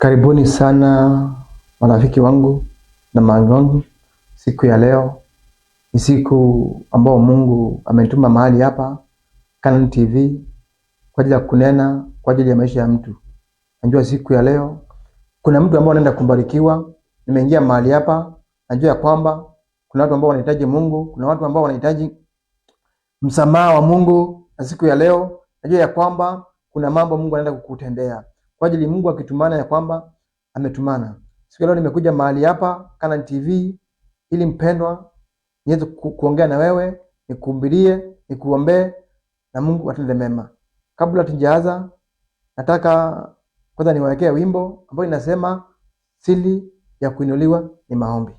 Karibuni sana marafiki wangu na mahali wangu. Siku ya leo ni siku ambao Mungu ametuma mahali hapa Canaan TV kwa ajili ya kunena kwa ajili ya maisha ya mtu. Najua siku ya leo kuna mtu ambao anaenda kubarikiwa. Nimeingia mahali hapa, najua ya kwamba kuna watu ambao wanahitaji Mungu, kuna watu ambao wanahitaji msamaha wa Mungu, na siku ya leo najua ya kwamba kuna mambo Mungu anaenda kukutendea. Kwa ajili Mungu akitumana ya kwamba ametumana. Siku ya leo nimekuja mahali hapa Canaan TV ili mpendwa niweze kuongea na wewe, nikuhubirie, nikuombee na Mungu atende mema. Kabla tujaanza, nataka kwanza niwaekee wimbo ambao inasema siri ya kuinuliwa ni maombi.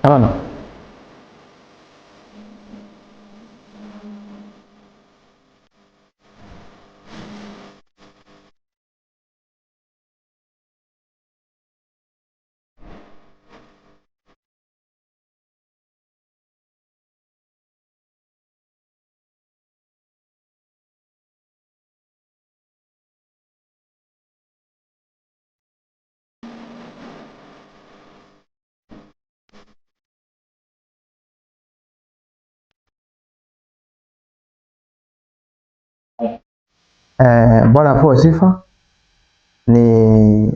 Hapana. Bwana apewe sifa. Ni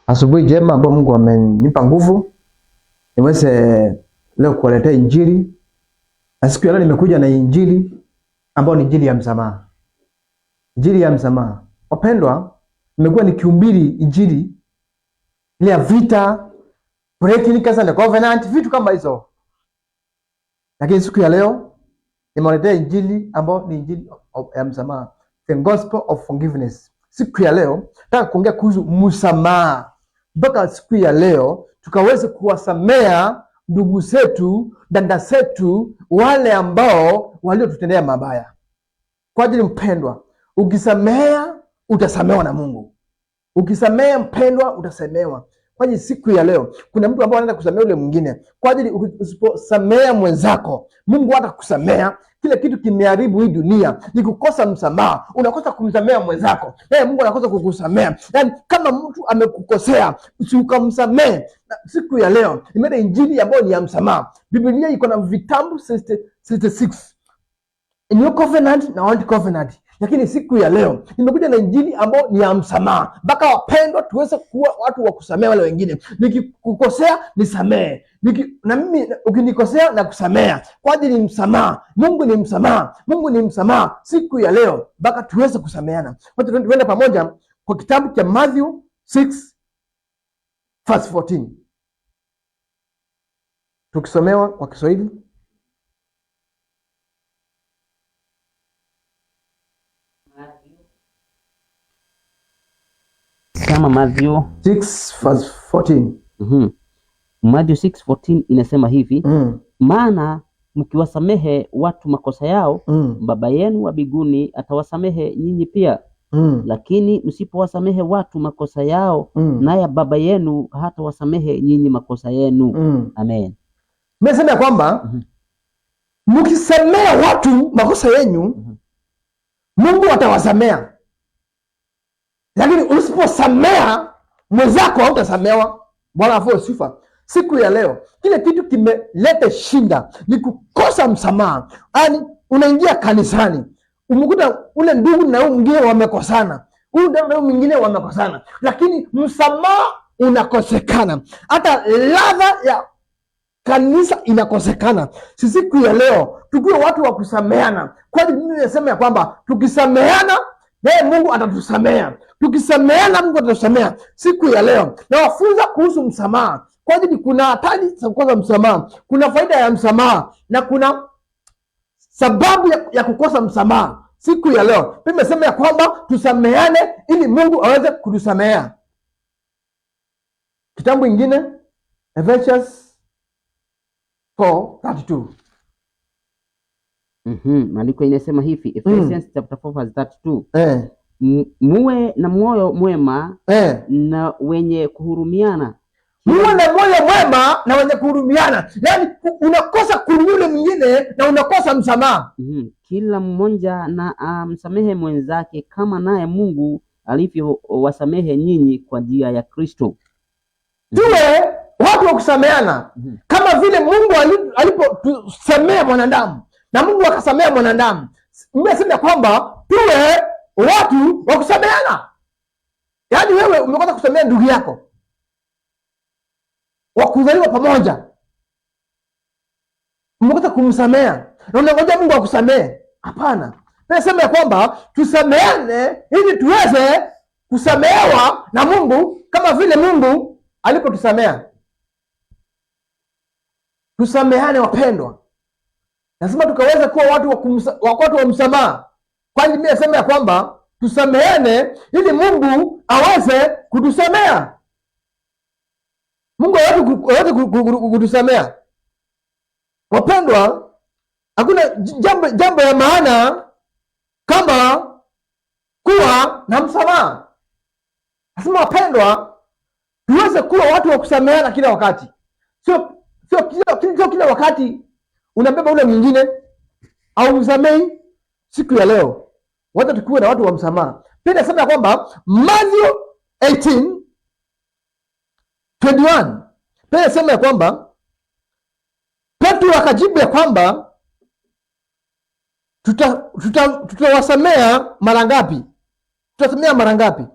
asubuhi njema ambayo Mungu amenipa nguvu niweze leo kuwaletea injili, na siku ya leo nimekuja na injili ambayo ni injili ya msamaha. Injili ya msamaha. Wapendwa, nimekuwa nikihubiri injili ile ya vita, breaking the covenant, vitu kama hizo. Lakini siku ya leo nimewaletea injili ambayo ni injili ya msamaha. The gospel of forgiveness. Siku ya leo nataka kuongea kuhusu msamaha. Mpaka siku ya leo tukaweze kuwasamea ndugu zetu, dada zetu, wale ambao waliotutendea mabaya. Kwa ajili mpendwa, ukisamea utasamewa na Mungu. Ukisamea mpendwa, utasamewa. Kwa ajili siku ya leo kuna mtu ambaye anaenda kusamea yule mwingine. Kwa ajili usiposamea mwenzako, Mungu hata kusamea. Kile kitu kimeharibu hii dunia ni kukosa msamaha. Unakosa kumsamea mwenzako, Mungu anakosa kukusamea. Yaani kama mtu amekukosea, usikamsamee. Siku ya leo nimeleta injili ambayo ni ya msamaha. Biblia iko na vitabu 66. New Covenant na Old Covenant. Lakini siku ya leo nimekuja na injili ambayo ni ya msamaha. Mpaka wapendwa tuweze kuwa watu wa kusamea wale wengine. Nikikukosea nisamee. Na mimi ukinikosea na kusamea. Kwa ajili msamaha. Mungu ni msamaha. Mungu ni msamaha. Siku ya leo mpaka tuweze kusameana. Wacha tuende pamoja kwa kitabu cha Matthew 6:14. Tukisomewa kwa Kiswahili. Kama Matthew 6:14. Matthew 6:14 inasema hivi, maana mkiwasamehe watu makosa yao, Baba yenu wa mbinguni atawasamehe nyinyi pia. Lakini msipowasamehe watu makosa yao, naye Baba yenu hatawasamehe nyinyi makosa yenu. Amen. Nimesema kwamba mkisamea watu makosa yenu, Mungu atawasamea. Lakini usiposamea mwenzako hautasamewa. Bwana afuwe sifa. Siku ya leo kile kitu kimeleta shinda ni kukosa msamaha. Yaani unaingia kanisani, umekuta ule ndugu na huyu mwingine wamekosana, huyu na huyu mwingine wamekosana, lakini msamaha unakosekana, hata ladha ya kanisa inakosekana. Siku ya leo tukiwe watu wa kusameana, kwani mimi nasema ya kwamba tukisameana naye Mungu atatusamea. Tukisameana Mungu atatusamea. Siku ya leo nawafunza kuhusu msamaha, kwa ajili kuna hatari za kukosa msamaha, kuna faida ya msamaha na kuna sababu ya kukosa msamaha. Siku ya leo mimi nasema ya kwamba tusameane ili Mungu aweze kutusamea. Kitabu ingine Ephesians 4:32. Maandiko inasema hivi, Ephesians chapter 4 verse 32. Muwe na moyo mwema na wenye kuhurumiana. Muwe na moyo mwema na wenye kuhurumiana. Yaani unakosa kuhurumia mwingine na unakosa msamaha. Kila mmoja na amsamehe mwenzake kama naye Mungu alivyowasamehe nyinyi kwa njia ya Kristo. Tuwe watu wa kusameana kama vile Mungu alipotusamea mwanadamu na Mungu akasamea mwanadamu. Nimesema kwamba tuwe watu wa kusameana. Yaani wewe umekosa kusamea ndugu yako wa kuzaliwa pamoja, umekosa kumsamea na unangoja Mungu akusamee. Hapana. Nasema ya kwamba tusameane ili tuweze kusamehewa na Mungu kama vile Mungu alipotusamea. Tusameane wapendwa. Lazima tukaweze kuwa watu wa msamaha. Kwani mimi nasema ya kwamba tusameane ili Mungu aweze kutusamea. Mungu aweze kutusamea. Wapendwa, hakuna jambo ya maana kama kuwa na msamaha. Lazima wapendwa, tuweze kuwa watu wa kusameana kila wakati. Sio kila wakati unabeba ule mwingine au msamei. Siku ya leo wacha tukiwe na watu wa msamaha. Pia nasema kwamba Matthew 18:21 pia nasema kwamba Petro akajibu ya kwamba tutawasamea mara ngapi? Tutasamea mara ngapi?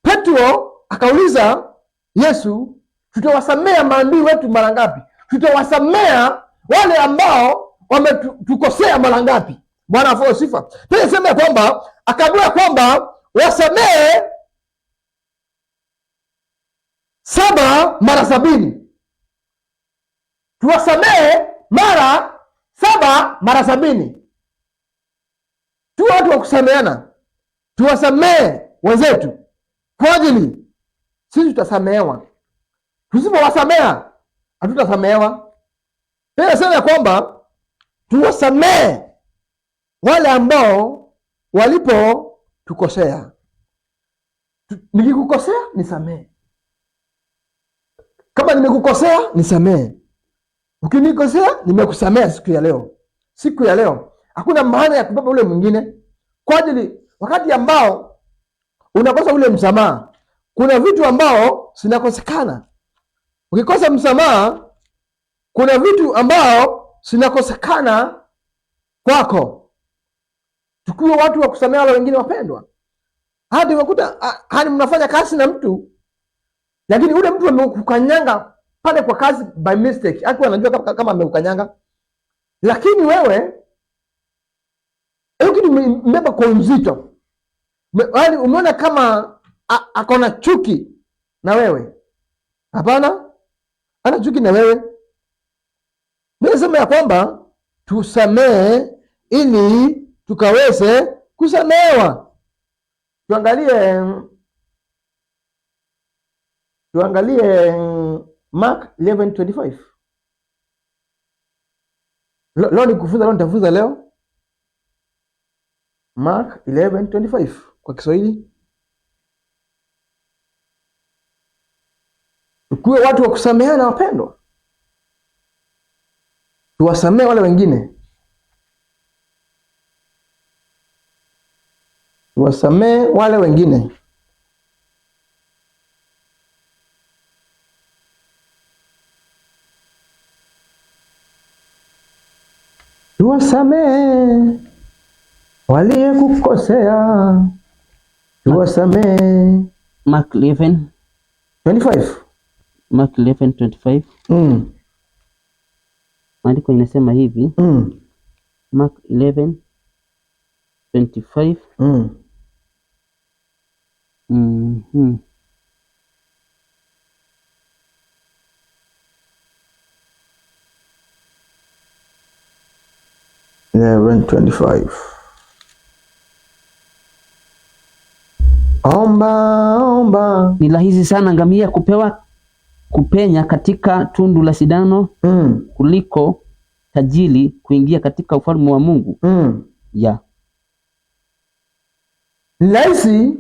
Petro akauliza Yesu, tutawasamea maadui wetu mara ngapi? Tutawasamea wale ambao wametukosea mara ngapi? Bwana afuwe sifa. Pia nasema kwamba akaambiwa kwamba wasamee 7 mara 70. Tuwasamee mara 7 mara 70. Tu watu wa kusameana, tuwasamee wenzetu kwa ajili sisi tutasamehewa. Tusipowasamea hatutasamehewa. Pia nasema kwamba tuwasamee wale ambao walipotukosea. Nikikukosea nisamee. Kama nimekukosea nisamee. Ukinikosea nimekusamea siku ya leo. Siku ya leo hakuna maana ya kubeba ule mwingine, kwa ajili wakati ambao unakosa ule msamaha, kuna vitu ambao zinakosekana. Ukikosa msamaha, kuna vitu ambao zinakosekana kwako. Tukiwa watu wa kusamea wale wengine wapendwa. Hadi unakuta hadi mnafanya kazi na mtu, lakini ule mtu amekukanyanga pale kwa kazi by mistake. Hakuwa anajua kama amekukanyanga. Lakini wewe kitu mbeba kwa uzito. Yaani umeona kama akona chuki na wewe. Hapana. Ana chuki na wewe. Mimi nasema ya kwamba tusamee ili tukaweze kusamehewa. Tuangalie Mark 11:25. Leo nitafunza leo Mark 11:25 kwa Kiswahili. Tukiwe watu wa kusameheana wapendwa. Tuwasamee wale wengine. tuwasamee wale wengine. Tuwasamee waliyekukosea, tuwasamee. Mark 11:25. Mark 11:25. Maandiko inasema hivi. Mark 11:25. Omba. Ni rahisi sana ngamia kupenya katika tundu la sindano kuliko tajiri kuingia katika ufalme wa Mungu. Ni rahisi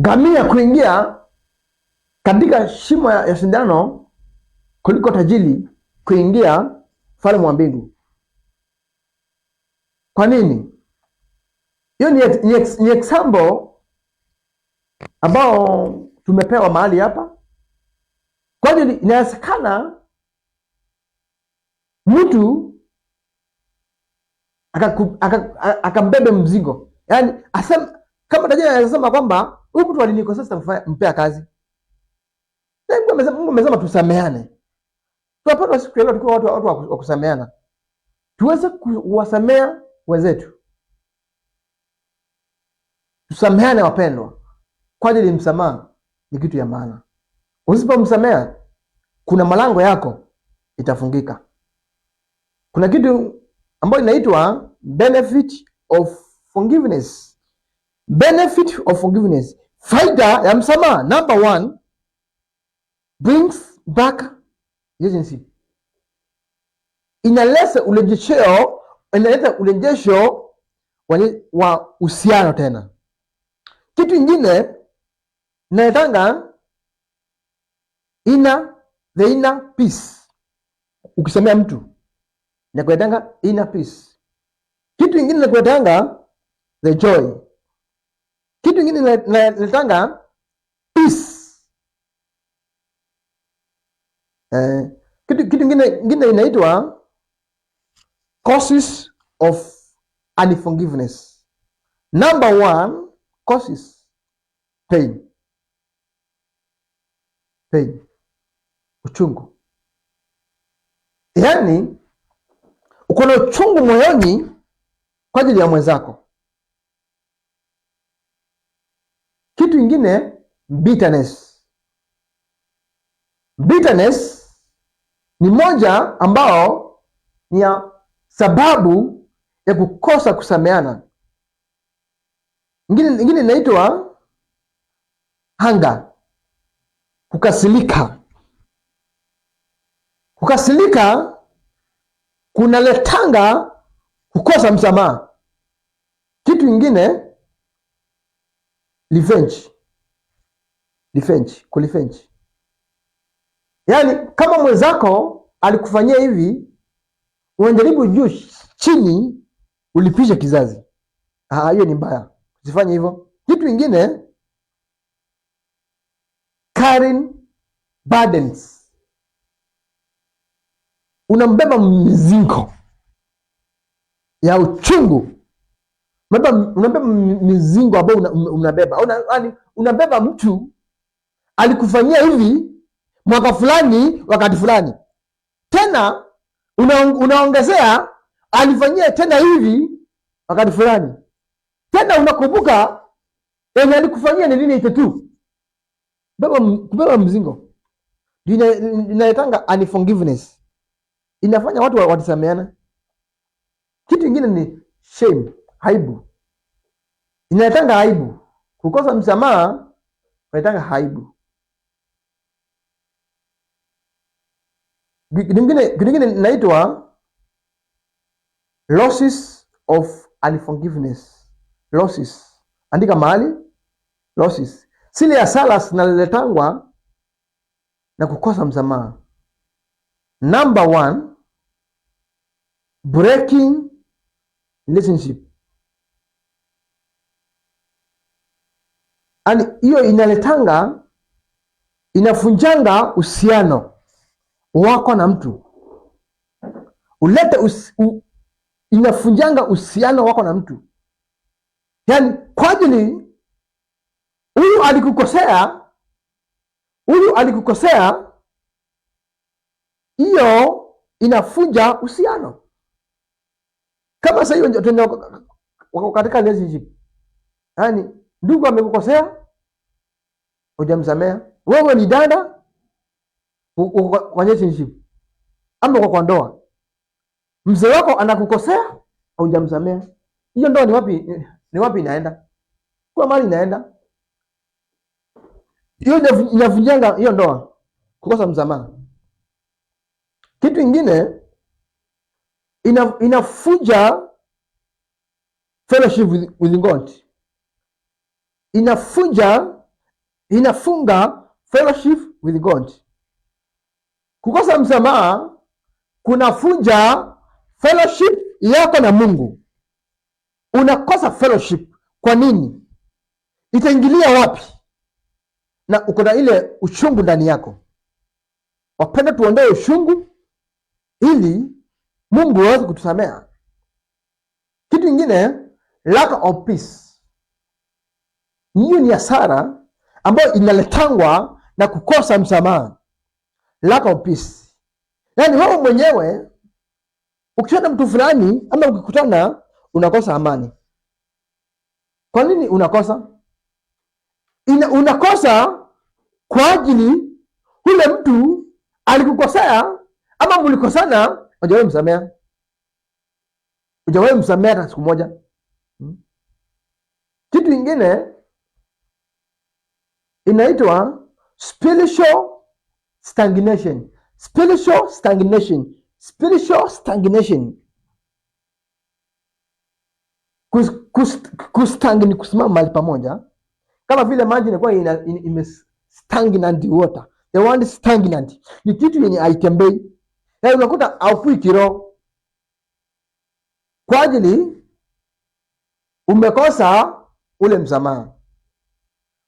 ngamia kuingia katika shimo ya sindano kuliko tajiri kuingia ufalme wa mbingu. Kwa nini? Hiyo ni example ambao tumepewa mahali hapa. Kwa hiyo inawezekana mtu akambebe mzigo. Yaani kama tajiri anasema kwamba huyu mtu alinikosea, mpea kazi. Mungu amesema tusameane. Tunapaswa siku leo tukiwa watu wa kusameana. Tuweze kuwasamea wenzetu. Tusameane wapendwa. Kwa ajili msamaha ni kitu ya maana. Usipomsamea kuna malango yako itafungika. Kuna kitu ambayo inaitwa benefit of forgiveness. Benefit of forgiveness. Faida ya msamaha, number 1, brings back relationship. Inaleta urejesho wa uhusiano tena. Kitu kingine naitanga the inner peace. Ukisemea mtu nakuetanga inner peace. Kitu kingine nakuetanga the joy. Kitu kingine naitanga peace. Kitu kingine inaitwa causes of unforgiveness. Number 1 causes pain. Uchungu. Yaani uko na uchungu moyoni kwa ajili ya mwenzako. Kitu kingine bitterness. Bitterness ni moja ambao ni ya sababu ya kukosa kusameana. Ingine inaitwa hunger. Kukasirika. Kukasirika kunaletanga kukosa msamaha. Kitu kingine revenge. Yaani kama mwenzako alikufanyia hivi, unajaribu juu chini ulipisha kizazi. Hiyo ni mbaya. Usifanye hivyo. Kitu kingine carrying burdens. Unambeba mizigo ya uchungu. Unabeba mizigo ambao unabeba. Unabeba mtu alikufanyia hivi mwaka fulani wakati fulani. Tena unaongezea alifanyia tena hivi wakati fulani. Tena unakumbuka yenye alikufanyia ni nini hicho tu. Kubeba mzigo. Inaitanga unforgiveness. Inafanya watu watisameana. Kitu kingine ni shame, aibu. Inaitanga aibu. Kukosa msamaha inaitanga aibu. Kingine inaitwa losses of unforgiveness. Losses. Andika mahali. Losses. Sile hasara zinaletangwa na kukosa msamaha. Number 1, breaking relationship. Yaani hiyo inafunjanga uhusiano wako na mtu. Inafunjanga uhusiano wako na mtu. Yaani kwa ajili huyu alikukosea, hiyo inafunja uhusiano. Kama sasa hiyo wako katika relationship. Yaani ndugu amekukosea, hujamsamea. Wewe ni dada kwa relationship. Ama kwa ndoa. Mzee wako anakukosea, hujamsamea. Hiyo ndoa ni wapi inaenda? Kwa mali inaenda. Hiyo inavunjanga hiyo ndoa, kukosa msamaha. Kitu kingine inafunja fellowship with God. Inafunga fellowship with God. Kukosa msamaha kunafunja fellowship yako na Mungu. Unakosa fellowship. Kwa nini? Itaingilia wapi? Na uko na ile uchungu ndani yako. Wapenda tuondoe uchungu ili Mungu aweze kutusamea. Kitu kingine, lack of peace. Hiyo ni hasara ambayo inaletangwa na kukosa msamaha. Lack of peace. Yaani wewe mwenyewe ukikutana mtu fulani ama ukikutana unakosa amani. Kwa nini unakosa? Unakosa kwa ajili ule mtu alikukosea ama mlikosana, hujawahi msamea. Hujawahi msamea hata siku moja. Kitu kingine inaitwa spiritual stagnation. Spiritual stagnation. Spiritual stagnation. Kustagnate, kusimama mahali pamoja. Kama vile maji inakuwa ime stagnant water. The word stagnant ni kitu yenye haitembei. Na unakuta haufui kiroho. Kwa ajili umekosa ule msamaha.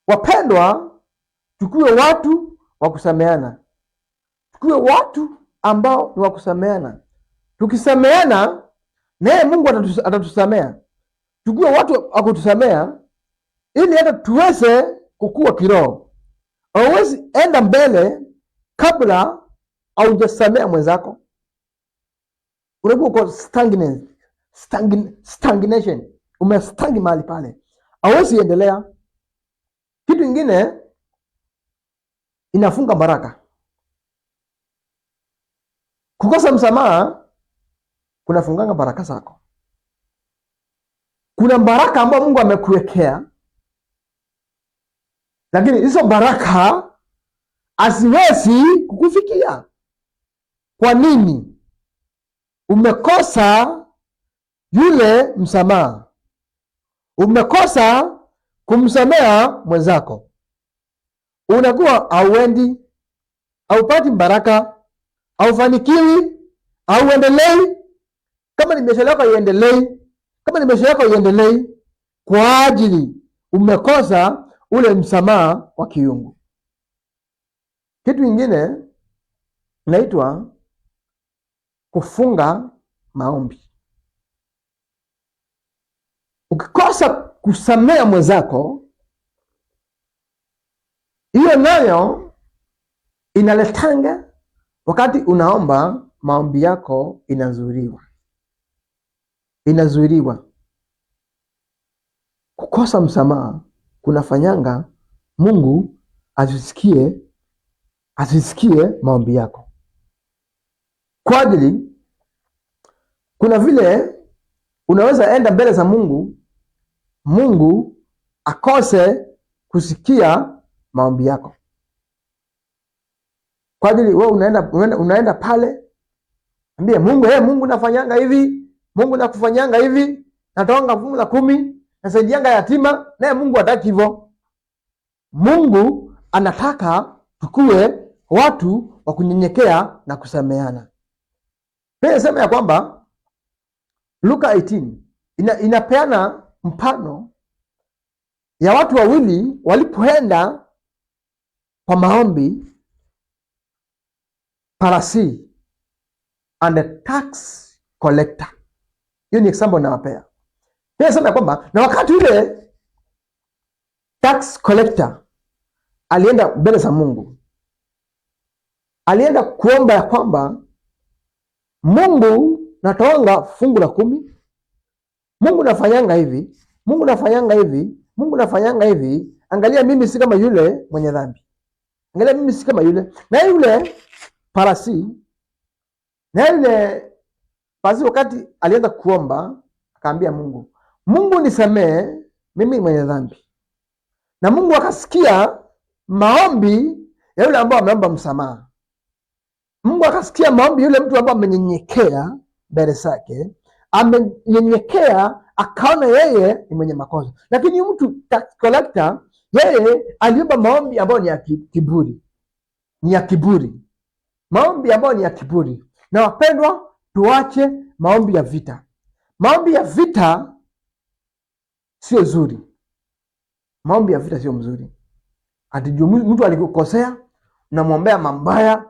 Wapendwa, tukue watu wa kusameana. Tukue watu ambao ni wa kusameana. Tukisameana, naye Mungu atatusamea. Tukue watu wa kutusamea ili hata tuweze kukua kiroho. Hauwezi enda mbele kabla haujasamea mwenzako. Unakuwa uko stagnation. Umestangi mahali pale. Hauwezi endelea. Kitu kingine inafunga baraka. Kukosa msamaha kunafunganga baraka zako. Kuna baraka ambayo Mungu amekuwekea, lakini hizo baraka haziwezi kukufikia. Kwa nini? Umekosa yule msamaha. Umekosa kumsamea mwenzako. Unakuwa hauendi, haupati baraka, haufanikiwi, hauendelei. Kama ni biashara yako iendelei, kama ni maisha yako iendelei, kwa ajili umekosa ule msamaha wa kiungu. Kitu kingine inaitwa kufunga maombi. Ukikosa kusamea mwenzako, hiyo nayo inaletanga wakati unaomba maombi yako inazuiliwa. Kukosa msamaha kunafanyanga Mungu asisikie maombi yako. Kwa ajili kuna vile unaweza enda mbele za Mungu akose kusikia maombi yako. Kwa ajili wewe unaenda pale, ambie Mungu, Mungu nafanyanga hivi, Mungu nakufanyanga hivi, natoanga fungu la 10, nasaidianga yatima, naye Mungu hataki hivyo. Mungu anataka tukue watu wa kunyenyekea na kusameana. Pia sema ya kwamba Luka 18 inapeana mfano ya watu wawili walipoenda kwa maombi, Pharisee and a tax collector. Hiyo ni example nawapea. Nasema kwamba na wakati ule tax collector alienda mbele za Mungu, alienda kuomba ya kwamba Mungu, natoanga fungu la 10, Mungu nafanyanga hivi, Mungu nafanyanga hivi, Mungu nafanyanga hivi, angalia mimi si kama yule mwenye dhambi, angalia mimi si kama yule. Na yule Pharisee, wakati alianza kuomba akaambia Mungu, Mungu nisamee mimi mwenye dhambi. Na Mungu akasikia maombi ya yule ambao ameomba msamaha. Mungu akasikia maombi yule mtu ambaye amenyenyekea mbele zake, amenyenyekea, akaona yeye ni mwenye makosa. Lakini mtu tax collector, yeye aliomba maombi ambayo ni ya kiburi, maombi ambayo ni ya kiburi. Na wapendwa, tuache maombi ya vita. Maombi ya vita sio zuri, maombi ya vita sio mzuri. Ati mtu alikukosea, unamwombea mabaya,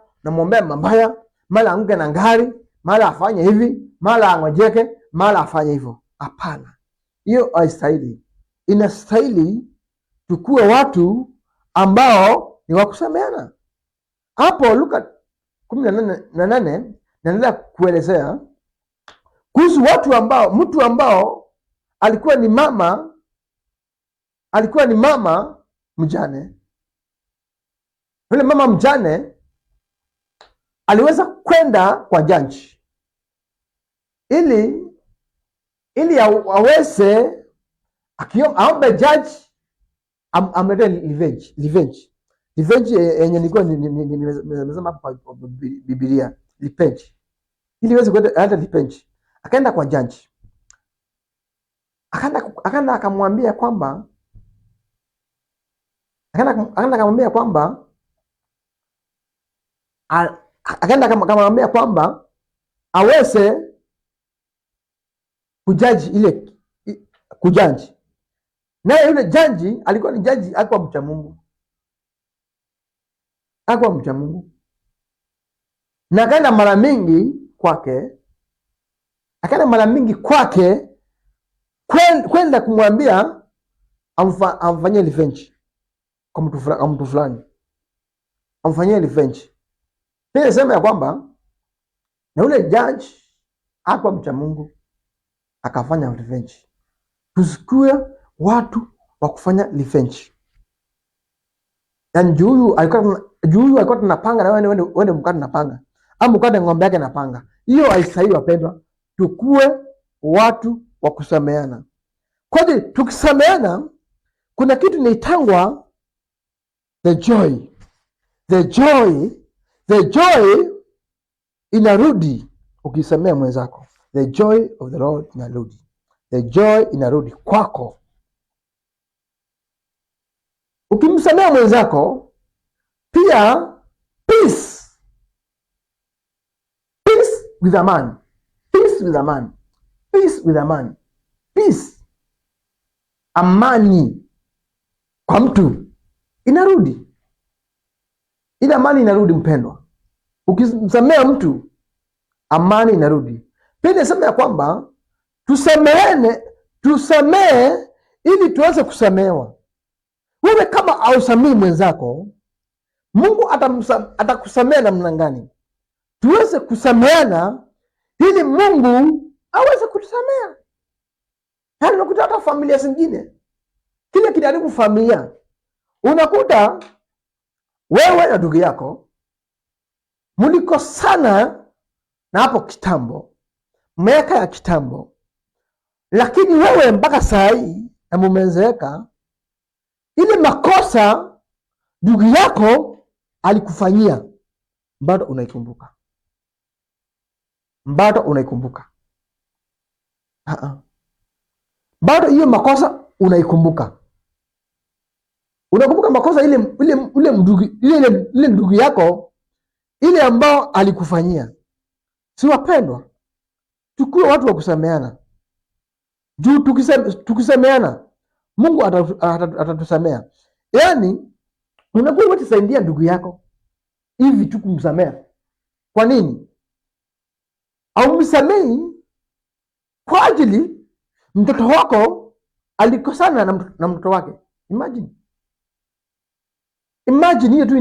mara anguke na ngari, mara afanye hivi, mara angojeke, mara afanye hivyo. Hapana, hiyo haistahili. Inastahili tukue watu ambao ni wa kusameheana. Hapo Luka 18 naendelea kuelezea kuhusu mtu ambao alikuwa ni mama mjane. Yule mama mjane aliweza kwenda kwa judge ili aweze aombe judge amletee revenge yenye nilikuwa nimesema hapa Biblia, revenge, ili aweze kwenda revenge. Akaenda kwa judge, akaenda akamwambia kwamba aweze kujaji. Naye yule jaji alikuwa ni jaji, hakuwa mcha Mungu, na akaenda mara mingi kwake, kwenda kumwambia amfanyie revenge kwa mtu fulani, amfanyie revenge. Pia nasema ya kwamba na yule judge hakuwa mcha Mungu, akafanya revenge. Tusikue watu wa kufanya revenge. Yaani juu alikuwa tunapanga na wewe mkate napanga, ama mkate ng'ombe yake napanga. Hiyo haistahili wapendwa. Tukue watu wa kusameheana. Kwani tukisameheana kuna kitu inaitangwa the joy inarudi ukisamea mwenzako. The joy of the Lord inarudi. The joy inarudi kwako ukimsamea mwenzako. Pia peace with a man, amani kwa mtu inarudi. Ile amani inarudi mpendwa, ukimsamea mtu amani inarudi. Pia nasema ya kwamba tusamee ili tuweze kusamehewa. Wewe kama hausamii mwenzako, Mungu atakusamea namna gani? Tuweze kusameana ili Mungu aweze kutusamea. Yaani unakuta hata familia zingine, kile kinaharibu familia. Unakuta wewe na ndugu yako mlikosana na hapo kitambo, miaka ya kitambo, lakini wewe mpaka saa hii na mumezeeka, ile makosa ndugu yako alikufanyia bado unaikumbuka. Bado hiyo makosa unaikumbuka. Unakumbuka makosa ile ndugu yako ile ambao alikufanyia. Si wapendwa, tukue watu wa kusameana. Juu tukisameana, Mungu atatusamea. Yaani unakuwa utasaidia ndugu yako hivi tu kumsamea. Kwa nini? Au msamei kwa ajili mtoto wako alikosana na mtoto wake. Imagine hiyo tu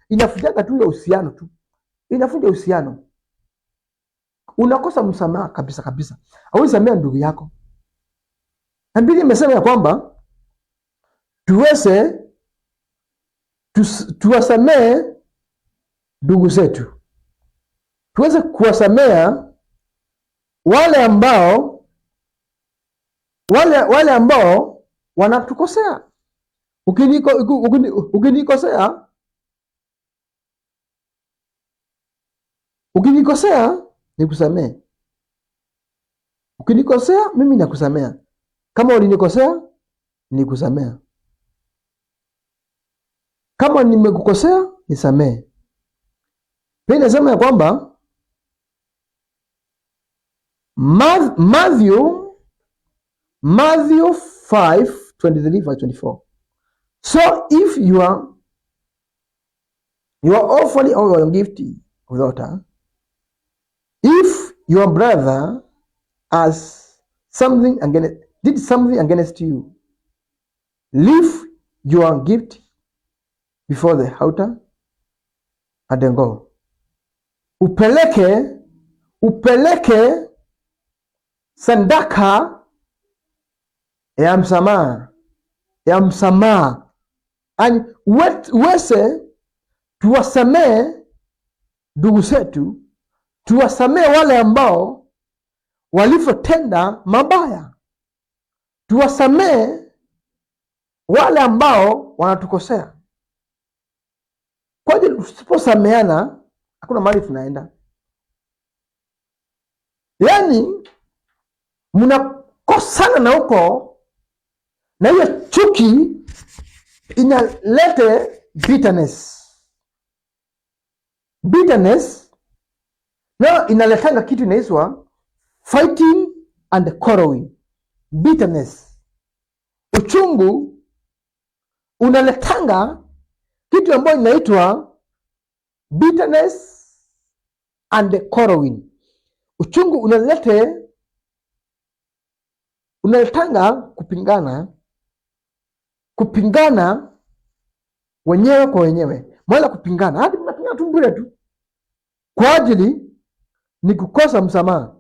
inafunjaga tu ya uhusiano tu. Inafunja uhusiano. Unakosa msamaha kabisa. Au samea ndugu yako. Na Biblia imesema ya kwamba tuwasamee ndugu zetu. Tuweze kuwasamea wale ambao wanatukosea. Ukinikosea nikusamee. Ukinikosea mimi nakusamea. Kama ulinikosea nikusamea. Kama nimekukosea nisamee. Pia inasema ya kwamba Matthew 5:23-24. So if you are offering or your gift without her, if your brother did something against you, leave your gift before the altar and then go. Upeleke sadaka ya msamaha. Yaani uweze tuwasamee ndugu zetu, tuwasamee wale ambao walivyotenda mabaya, tuwasamee wale ambao wanatukosea. Kwa hiyo tusiposameana hakuna mahali tunaenda. Yaani mnakosana na huko, na hiyo chuki inalete bitterness na inaletanga kitu inaitwa fighting and quarreling. Bitterness, uchungu unaletanga kitu ambayo inaitwa bitterness and quarreling. Uchungu unaletanga kupingana wenyewe kwa wenyewe. Mwala kupingana, hadi mnapingana tu bure tu kwa ajili ni kukosa msamaha.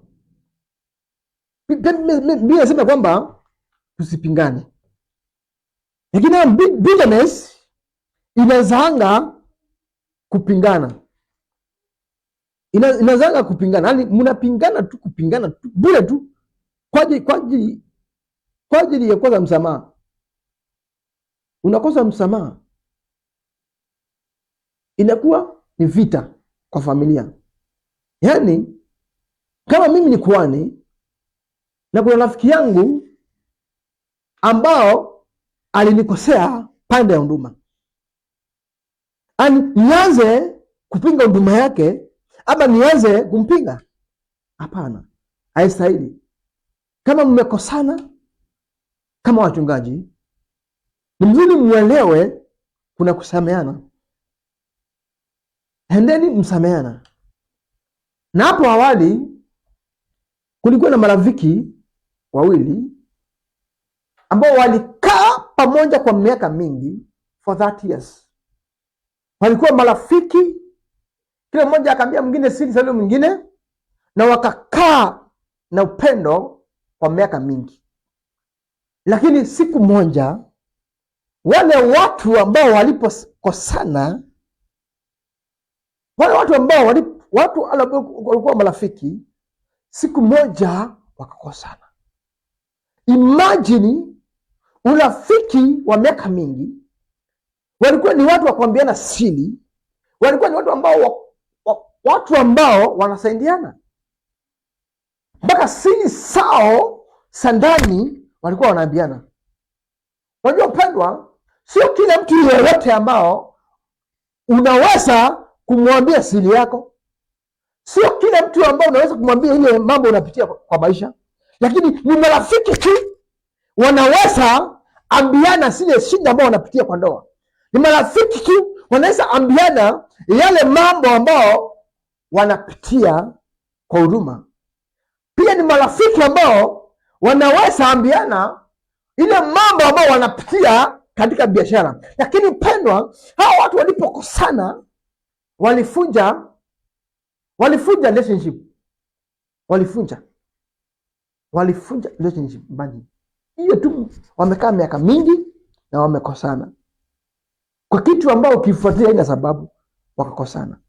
Mimi nasema kwamba tusipingane. Lakini bitterness inazaanga kupingana. Inazaanga kupingana. Yaani mnapingana tu bure tu kwa ajili ya kukosa msamaha. Unakosa msamaha, inakuwa ni vita kwa familia. Yaani kama mimi ni kuhani na kuna rafiki yangu ambao alinikosea pande ya huduma, nianze kupinga huduma yake ama nianze kumpinga? Hapana, haistahili. Kama mmekosana kama wachungaji, ni mzuri muelewe kuna kusameana. Endeni msameana. Na hapo awali kulikuwa na marafiki wawili ambao walikaa pamoja kwa miaka mingi, for 30 years. Walikuwa marafiki, kila mmoja akamwambia mwingine siri za mwingine, na wakakaa na upendo kwa miaka mingi. Lakini siku moja wale watu ambao walipokosana, wale watu ambao walikuwa marafiki, siku moja wakakosana. Imagine urafiki wa miaka mingi. Walikuwa ni watu wa kuambiana siri, walikuwa ni watu ambao wanasaidiana mpaka siri sao sandani walikuwa wanaambiana. Unajua mpendwa, sio kila mtu yeyote ambao unaweza kumwambia siri yako. Sio kila mtu ambao unaweza kumwambia ile mambo unapitia kwa maisha. Lakini ni marafiki tu wanaweza ambiana zile shida ambao wanapitia kwa ndoa. Ni marafiki tu wanaweza ambiana yale mambo ambao wanapitia kwa huruma. Pia ni marafiki ambao wanaweza ambiana ile mambo ambao wanapitia katika biashara. Lakini pendwa, hao watu walipokosana walifunja relationship. Walifunja relationship mbali. Hiyo tu, wamekaa miaka mingi na wamekosana kwa kitu ambao ukifuatilia ina sababu wakakosana.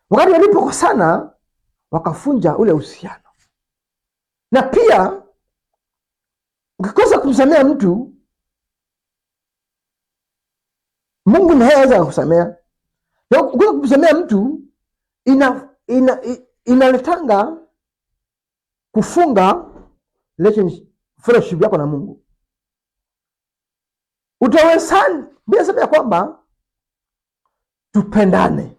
Wakati walipokosana wakafunja ule uhusiano. Na pia ukikosa kumsamea mtu, Mungu naye anaweza kukusamea. Na ukikosa kumsamea mtu inaletanga kufunga relationship, friendship yako na Mungu. Utawezana bila sababu ya kwamba tupendane.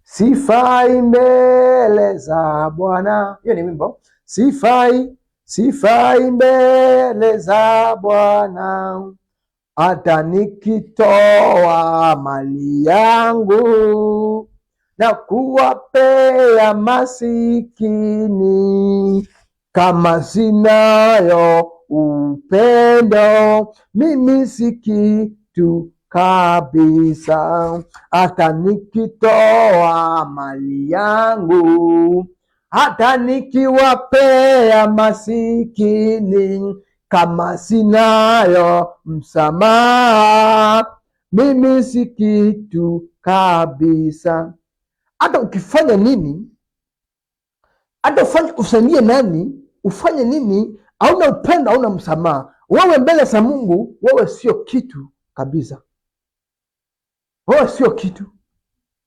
Sifai mbele za Bwana. Hiyo ni wimbo. Sifai mbele za Bwana, hata nikitoa mali yangu na kuwapea masikini, kama sinayo upendo, mimi si kitu kabisa. Hata nikitoa mali yangu, hata nikiwapea masikini, kama sinayo msamaha, mimi si kitu kabisa. Hata ukifanya nini, hata usaidie nani, ufanye nini, hauna upendo, hauna msamaha, wewe mbele za Mungu, wewe sio kitu kabisa. Wewe sio kitu.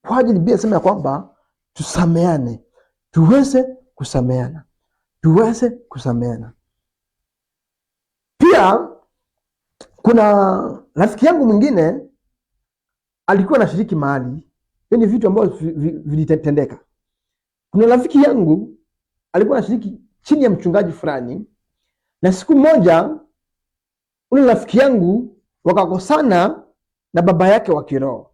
Kwa ajili Biblia inasema kwamba tusameane, tuweze kusameana. Pia kuna rafiki yangu mwingine alikuwa anashiriki mahali, ni vitu ambavyo vilitendeka. Kuna rafiki yangu alikuwa anashiriki chini ya mchungaji fulani, na siku moja ule rafiki yangu wakakosana na baba yake wa kiroho.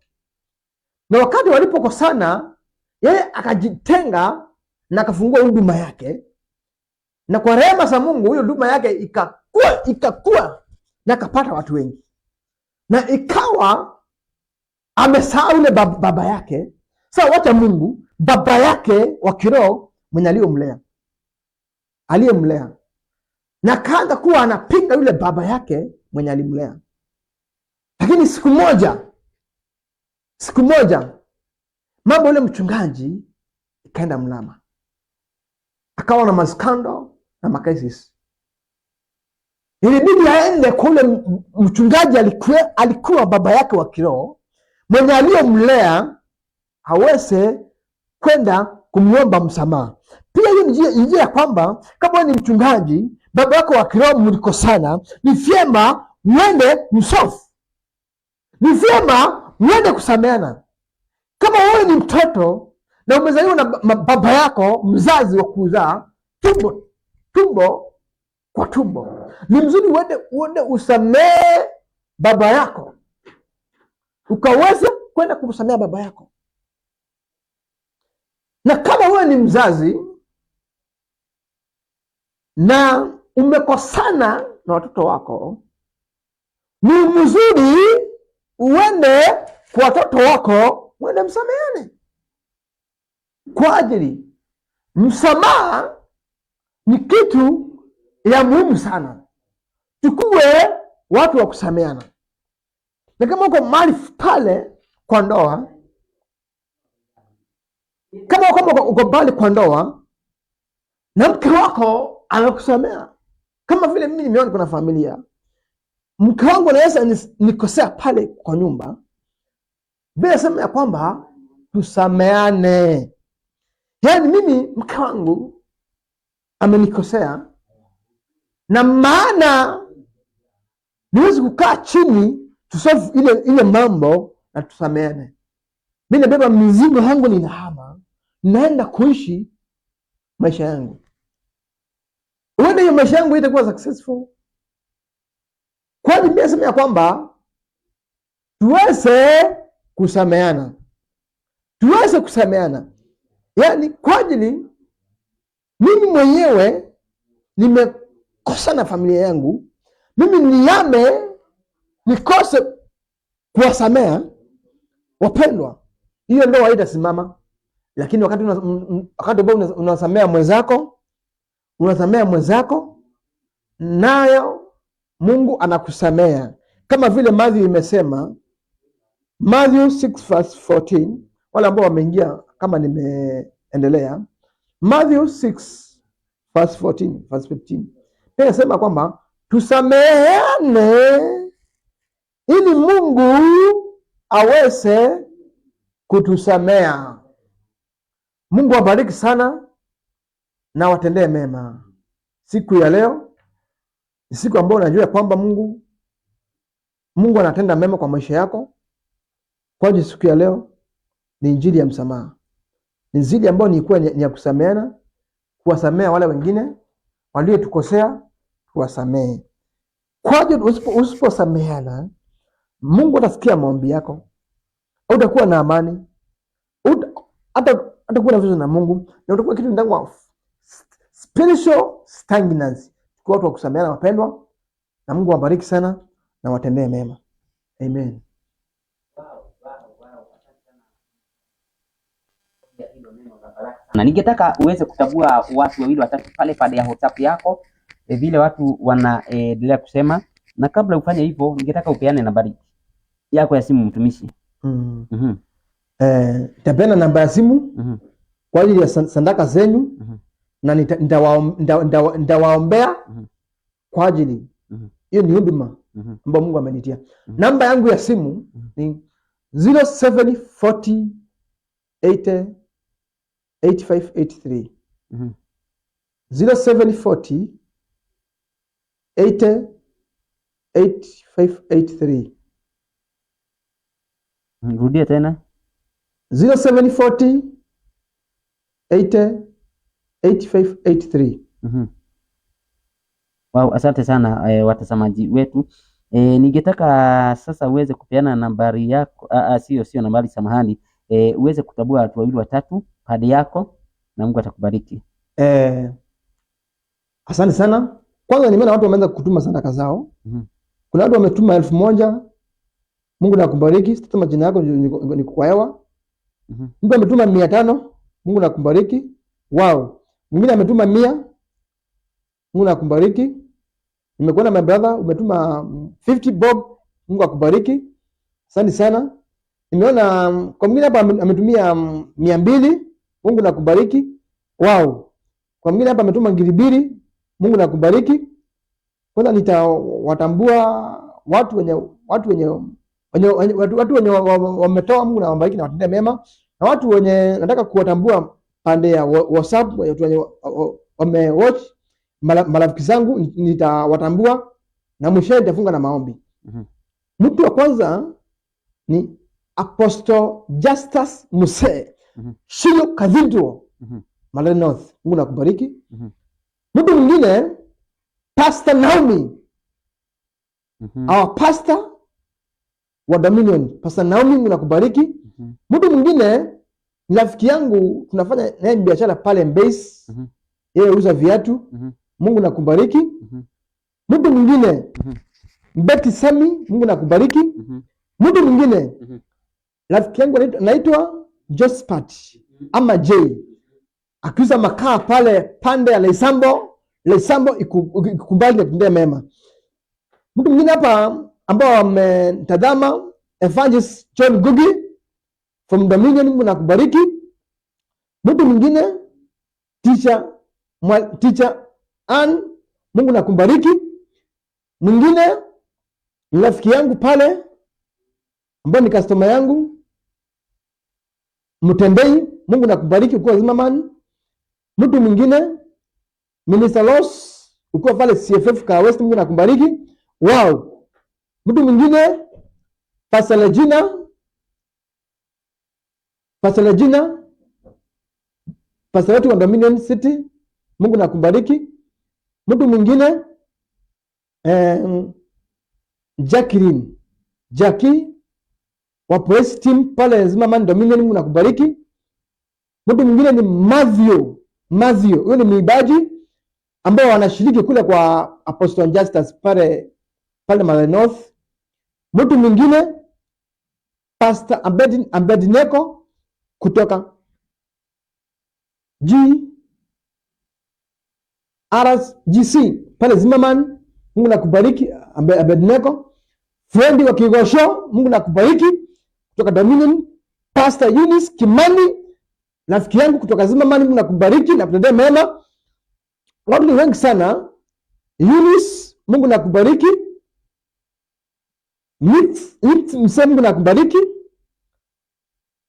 Na wakati walipokosana, yeye akajitenga na akafungua huduma yake, na kwa rehema za Mungu hiyo huduma yake ikakua na akapata watu wengi, na ikawa amesahau yule baba yake. Sasa wacha Mungu, baba yake wa kiroho mwenye aliyemlea, na kaanza kuwa anapinga yule baba yake mwenye alimlea. Lakini siku moja mambo yule mchungaji ikaenda mlama, akawa na maskando na makaisi. Ilibidi aende kwa yule mchungaji alikuwa baba yake wa kiroho mwenye aliyomlea, haweze kwenda kumwomba msamaha. Pia hiyo ni njia ya kwamba kama ni mchungaji, baba yako wa kiroho mlikosana, ni vyema mwende msofu, ni vyema mwende kusameana. Kama wewe ni mtoto na umezaliwa na baba yako mzazi wa kuzaa, tumbo kwa tumbo, ni mzuri uende usamee baba yako, ukaweze kwenda kumsamea baba yako. Na kama wewe ni mzazi na umekosana na watoto wako, ni mzuri uende kwa watoto wako, uende msameane. Kwa ajili msamaha ni kitu ya muhimu sana. Tukue watu wa kusameana. Na kama uko mahali pale kwa ndoa, kama uko pale kwa ndoa na mke wako anakusamea, kama vile mimi nimeona kuna familia, mke wangu anaweza nikosea pale kwa nyumba, bila sema ya kwamba tusameane. Yaani mimi mke wangu amenikosea, na maana niwezi kukaa chini tusolve ile mambo na tusameane. Mimi nabeba mizigo yangu ninahama, naenda kuishi maisha yangu. Uende hiyo maisha yangu itakuwa successful. Kwani Biblia inasema ya kwamba tuweze kusameana. Tuweze kusameana. Yaani kwa ajili mimi mwenyewe nimekosa na familia yangu, mimi nikose kuwasamea wapendwa, hiyo ndoa haitasimama. Lakini wakati ambao unasamea mwenzako, nayo Mungu anakusamea. Kama vile Matthew imesema, Matthew 6:14, wale ambao wameingia kama nimeendelea, Matthew 6:14-15. Pia nasema kwamba tusameheane ili Mungu aweze kutusamea. Mungu awabariki sana na watendee mema. Siku ya leo ni siku ambayo unajua kwamba Mungu anatenda mema kwa maisha yako. Kwa hiyo siku ya leo ni injili ya msamaha. Ni injili ambayo ni ya kusameana, kuwasamea wale wengine waliotukosea, tuwasamee. Kwa hiyo usiposameana, Mungu atasikia maombi yako. Utakuwa na amani. Hata kuwa na vision na Mungu, na utakuwa kitu ndani spiritual stagnancy. Kwa watu wa kusameana wapendwa, na Mungu awabariki sana na watendee mema. Amen. Na ningetaka uweze kutambua watu wawili watatu pale ya WhatsApp yako, vile watu wanaendelea kusema, na kabla ufanye hivyo ningetaka upeane nambari yako ya simu mtumishi. Nitapeana namba ya simu kwa ajili ya sadaka zenyu, na nitawaombea kwa ajili hiyo. Ni huduma ambayo Mungu amenitia. Namba yangu ya simu ni 0740 80 8583. 0740 80 8583. Rudia tena. 0740 80 8583. Wow, asante sana watazamaji wetu. Ningetaka sasa uweze kupeana nambari yako, sio nambari, samahani. Uweze kutambua watu wawili watatu padi yako na Mungu atakubariki. Asante sana. Kwanza nimeona watu wameanza kutuma sadaka zao. Kuna watu wametuma 1000. Mungu nakubariki. Sasa majina yako ni kwa hewa. Mtu ametuma 500. Mungu nakubariki. Wow. Mwingine ametuma 100. Mungu nakubariki. Nimekuona my brother umetuma 50 bob. Mungu akubariki. Asante sana. Nimeona kwa mwingine hapa ametumia 200. Mungu nakubariki. Wow. Kwa mwingine hapa ametuma 200. Mungu nakubariki. Kwanza nitawatambua watu wenye wametoa. Mungu nawabariki na watendee mema. Na watu wenye nataka kuwatambua pande ya WhatsApp, watu wenye wamewatch, marafiki zangu nitawatambua, na mwisho nitafunga na maombi. Mtu wa kwanza ni Apostle Justus Muse, Shilo Kazinduo, Malari North. Mungu nakubariki. Mtu mwingine Pastor Naomi, our pastor wa Dominion, Pastor Naomi, Mungu nakubariki. Mtu mwingine ni rafiki yangu, tunafanya naye biashara pale Mbezi. Yeye huuza viatu. Mungu nakubariki. Mtu mwingine Betty Sami, Mungu nakubariki. Mtu mwingine rafiki yangu anaitwa Josephat ama J, akiuza makaa pale pande ya Leisambo ikubali na kutendea mema. Mtu mwingine hapa ambao wametazama, Evangelist John Gugi from Dominion, Mungu nakubariki. Mtu mwingine teacher Ann, Mungu nakubariki. Mwingine rafiki yangu pale ambao ni customer yangu Mtembei, Mungu nakubariki kwa Zimmerman. Mtu mwingine Minister Loss uko pale CFF ka West, Mungu nakubariki. Wow. Mtu mwingine Pastor Regina pastor wetu wa Dominion City, Mungu nakubariki. Mtu mwingine Jackie wa praise team pale Zimmerman Dominion, Mungu nakubariki. Mtu mwingine ni Mathew, huyo ni mwimbaji ambao wanashiriki kule kwa Apostle Justus pale Mara North. Mtu mwingine Pastor Abednego kutoka RGC pale Zimmerman, Mungu nakubariki. Abednego friend wa Kigosho, Mungu nakubariki kutoka Dominion. Pastor Eunice Kimani, rafiki yangu kutoka Zimmerman, Mungu nakubariki na kutendea mema. Watu ni wengi sana. Eunice, Mungu nakubariki. Mse, Mungu nakubariki.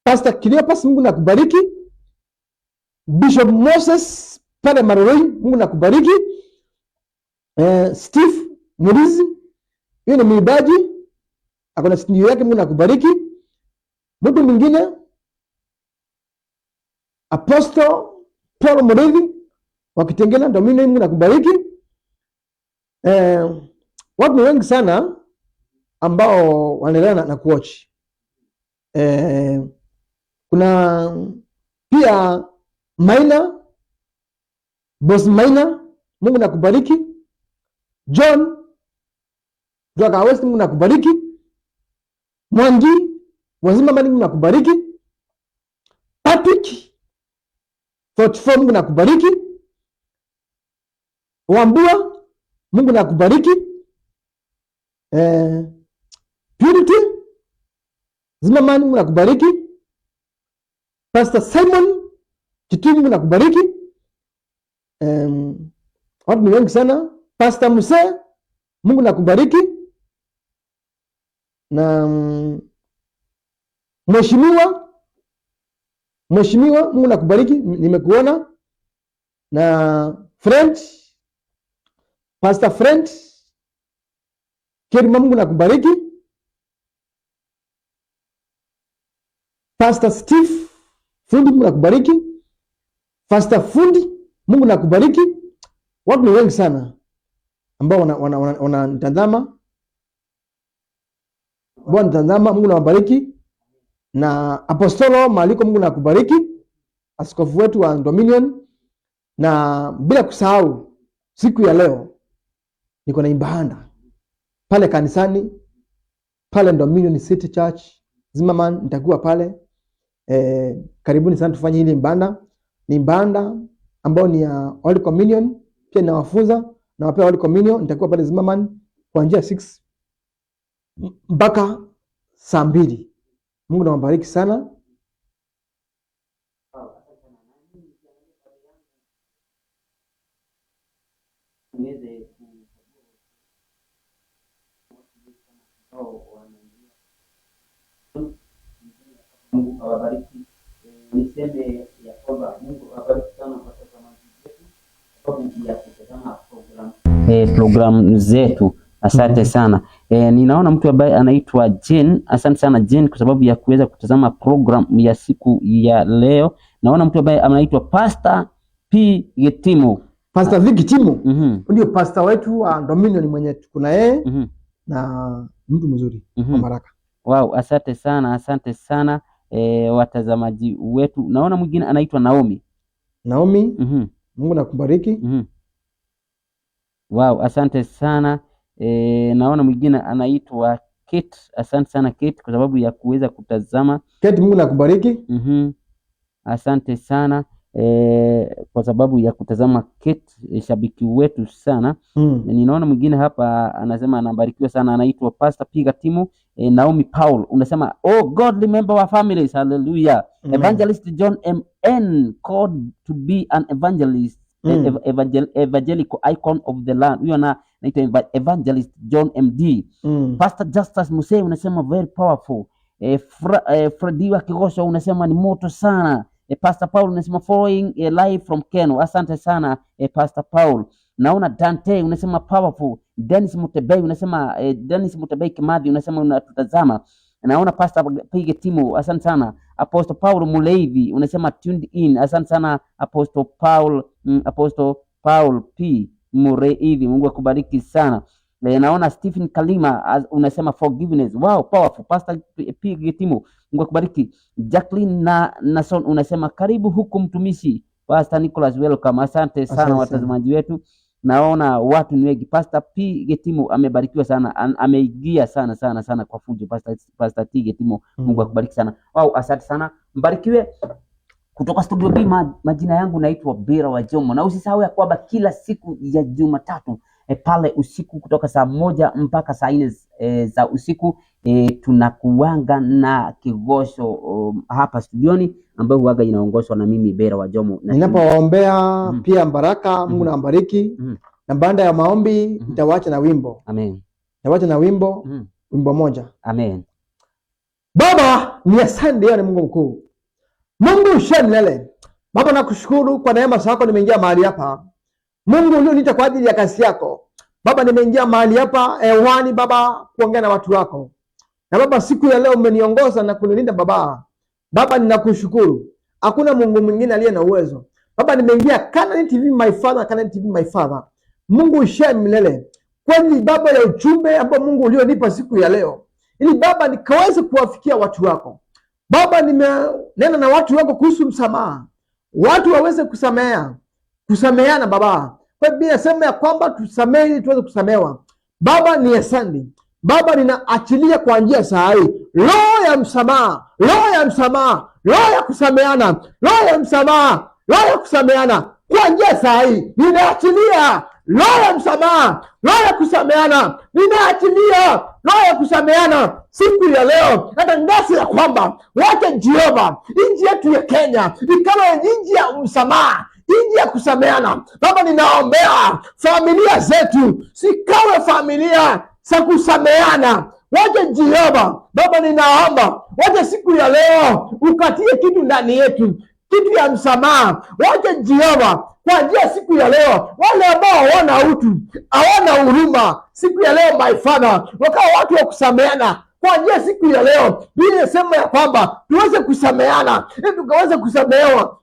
Pastor Cleopas, Mungu nakubariki. Bishop Moses pale Maroroi, Mungu nakubariki. Steve Murizi, yeye ni mwimbaji, akona studio yake, Mungu nakubariki. Mtu mwingine Apostle Paul Murithi wakitengela Dominion, Mungu nakubariki. Watu ni wengi sana ambao wanaendelea na kuwatch. Kuna pia Boss Maina, Mungu nakubariki. John kutoka West, Mungu nakubariki. Mwangi wazima mani, Mungu nakubariki. Patrick 44, Mungu nakubariki. Wambua, Mungu nakubariki. Purity Zimmerman, Mungu nakubariki. Pastor Simon Chitui, Mungu nakubariki. Watu ni wengi sana. Pastor Muse, Mungu nakubariki. Na Mheshimiwa, Mungu nakubariki, nimekuona. Na Pastor Friend Kirima, Mungu nakubariki. Pastor Steve Fundi, Mungu nakubariki. Pastor Fundi, Mungu nakubariki. Watu ni wengi sana ambao wananitazama. Mungu nawabariki. Na Apostolo Maliko, Mungu nakubariki. Askofu wetu wa Dominion. Na bila kusahau siku ya leo niko na ibada pale kanisani pale Dominion City Church Zimmerman, nitakuwa pale. Karibuni sana tufanye hili ibada. Ni ibada ambayo ni ya Holy Communion, pia nawafunza na wapea Holy Communion. Nitakuwa pale Zimmerman kuanzia 6 mpaka saa 2. Mungu nawabariki sana. Mungu awabariki. Niseme ya kwamba Mungu awabariki sana kwa sababu ya kutazama program zetu. Asante sana. Ninaona mtu ambaye anaitwa Jen. Asante sana Jen kwa sababu ya kuweza kutazama program ya siku ya leo. Naona mtu ambaye anaitwa Pastor P Getimo. Pastor V Getimo. Ndio pastor wetu wa Dominion mwenye kuna yeye na mtu mzuri wa baraka. Wow, asante sana watazamaji wetu. Naona mwingine anaitwa Naomi. Mungu nakubariki. Wow, asante sana. Naona mwingine anaitwa Kate. Asante sana Kate kwa sababu ya kuweza kutazama. Kate, Mungu nakubariki. Asante sana kwa sababu ya kutazama Kate, shabiki wetu sana. Ninaona mwingine hapa anasema anabarikiwa sana, anaitwa Pastor Piga Timo. Naomi Paul unasema God remember our families. Hallelujah. Evangelist John M.N. called to be an evangelist. Evangelical icon of the land. Huyo anaitwa Evangelist John M.D. Pastor Justus Musei unasema very powerful. Fredi wa Kigosho unasema ni moto sana. Pastor Paul unasema following live from Keno. Asante sana Pastor Paul. Naona Dante unasema powerful. Dennis Mutebei Kimathi unasema unatutazama. Naona Pastor Pige Timo, asante sana. Apostle Paul Muleithi unasema tuned in. Asante sana Apostle Paul P Muleithi, Mungu akubariki sana. Naona Stephen Kalima unasema forgiveness. Wow, powerful. Pastor P Getimo, Mungu akubariki. Jacqueline Nason unasema karibu huku mtumishi. Pastor Nicholas, welcome. Asante sana watazamaji wetu. Naona watu ni wengi. Pastor P Getimo amebarikiwa sana, ameigia sana kwa fujo. Pastor P Getimo, Mungu akubariki sana. Wow, asante sana, mbarikiwe. Kutoka studio B, majina yangu naitwa Bera wa Jomo, na usisahau ya kwamba kila siku ya Jumatatu pale usiku kutoka saa 1 mpaka saa 4 za usiku tunakuanga na kigosho hapa studioni ambayo huaga inaongozwa na mimi Bera wa Jomo. Ninapowaombea pia baraka, Mungu na ambariki. Na baada ya maombi nitawaacha na wimbo. Amen. Nitawaacha na wimbo wimbo moja. Amen. Baba, ni asante wewe, Mungu mkuu, Mungu shemlele. Baba, nakushukuru kwa neema zako, nimeingia mahali hapa. Mungu ulioniita kwa ajili ya kazi yako. Baba, nimeingia mahali hapa hewani Baba kuongea na watu wako. Na Baba, siku ya leo umeniongoza na kunilinda Baba. Baba, ninakushukuru. Hakuna Mungu mwingine aliye na uwezo. Baba, nimeingia Canaan TV my Father, Canaan TV my Father. Mungu ushe milele. Kwani Baba ya ujumbe ambao Mungu ulionipa siku ya leo, ili Baba nikaweze kuwafikia watu wako. Baba, nimenena na watu wako kuhusu msamaha. Watu waweze kusameheana Baba. Kwa Biblia inasema ya kwamba tusamehe ili tuweze kusamehewa. Baba, ni asante. Baba, ninaachilia kwa njia sahihi roho ya msamaha, roho ya msamaha, roho ya kusameheana, roho ya msamaha, roho ya kusameheana kwa njia sahihi. Ninaachilia roho ya msamaha, roho ya kusameheana, ninaachilia roho ya kusameheana siku ya leo. Natangaza ya kwamba wacha Jehova nchi yetu ya Kenya ikawa nchi ya msamaha, nchi ya kusameheana. Baba, ninaombea familia zetu sikawe familia za kusameheana. Wacha Jehova Baba, ninaomba wacha siku ya leo ukatie kitu ndani yetu, kitu ya msamaha. Wacha Jehova kwa njia siku ya leo wale ambao hawana utu, hawana huruma, siku ya leo my Father wakawa watu wa kusameheana kwa njia siku ya leo. Biblia inasema ya kwamba tuweze kusameheana ili tukaweze kusamehewa.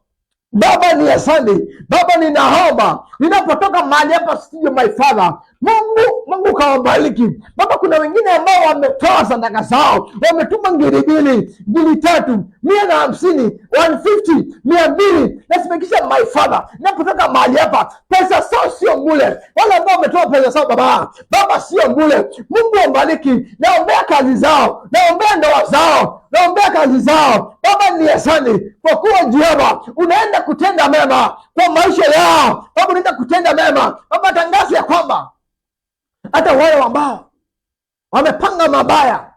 Baba, ni asante. Baba, ninaomba ninapotoka mahali hapa studio my Father, Mungu kawabariki. Baba, kuna wengine ambao wametoa sadaka zao, wametuma ngiri 2, ngiri 3, 150, 150, 200. Nasimekisha my Father, ninapotoka mahali hapa pesa zao sio bure. Wale ambao wametoa pesa zao Baba sio bure. Mungu wabariki. Naombea kazi zao, naombea ndoa zao, naombea kazi zao. Baba, ni asante kwa kuwa Jehova unaenda kutenda mema kwa maisha yao. Baba, unaenda kutenda mema. Baba, tangaza ya kwamba hata wale ambao wamepanga mabaya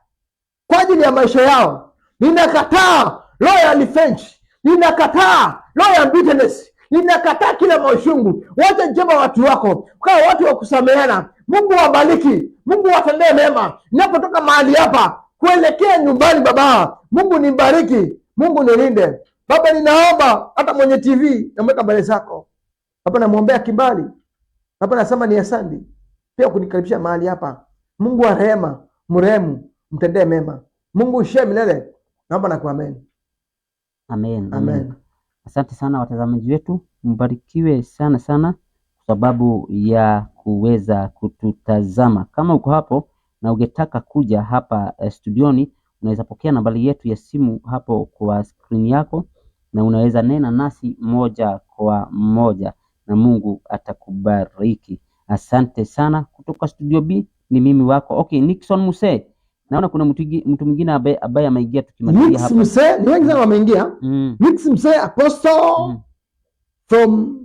kwa ajili ya maisha yao, ninakataa roho ya revenge, ninakataa roho ya bitterness, ninakataa kila mauchungu. Wacha Jehova watu wako kwa watu wa kusameheana. Mungu wabariki, Mungu watendee mema. Ninapotoka mahali hapa kuelekea nyumbani Baba, Mungu nibariki, Mungu nilinde. Baba, ninaomba hata mwenye TV namweka mbele zako. Baba, namwombea kibali. Baba, nasema ni asante pia kunikaribisha mahali hapa. Mungu wa rehema, mrehemu, mtendee mema. Mungu ushe milele. Naomba na kuamen. Amen. Asante sana watazamaji wetu, mbarikiwe sana kwa sababu ya kuweza kututazama. Kama uko hapo na ungetaka kuja hapa studioni, unaweza pokea nambari yetu ya simu hapo kwa screen yako, na unaweza nena nasi moja kwa moja na Mungu atakubariki. Asante sana. Kutoka studio B ni mimi wako Nixon Muse. Naona kuna mtu mwingine ambaye ameingia tukimalizia hapa. Muse, ni wengi sana wameingia. Nixon Muse Apostle from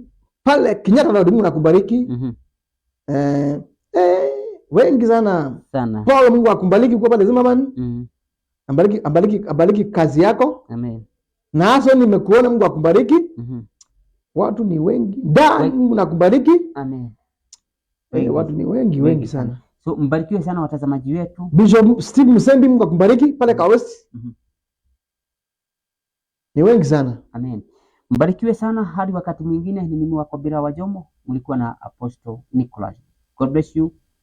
pale Kenyatta na Mungu nakubariki. Wengi sana. Paul, Mungu akubariki kwa pale Zimmerman. Abariki kazi yako. Amen. Na hasa nimekuona, Mungu akubariki. Watu ni wengi. Mungu nakubariki. Amen. Watu ni wengi sana. So mbarikiwe sana watazamaji wetu. Bishop Steve Musembi, Mungu akubariki pale kwa West. Ni wengi sana. Amen. Mbarikiwe sana hadi wakati mwingine. Ni mimi wako Bera wa Jomo. Mlikuwa na Apostle Nicholas. God bless you.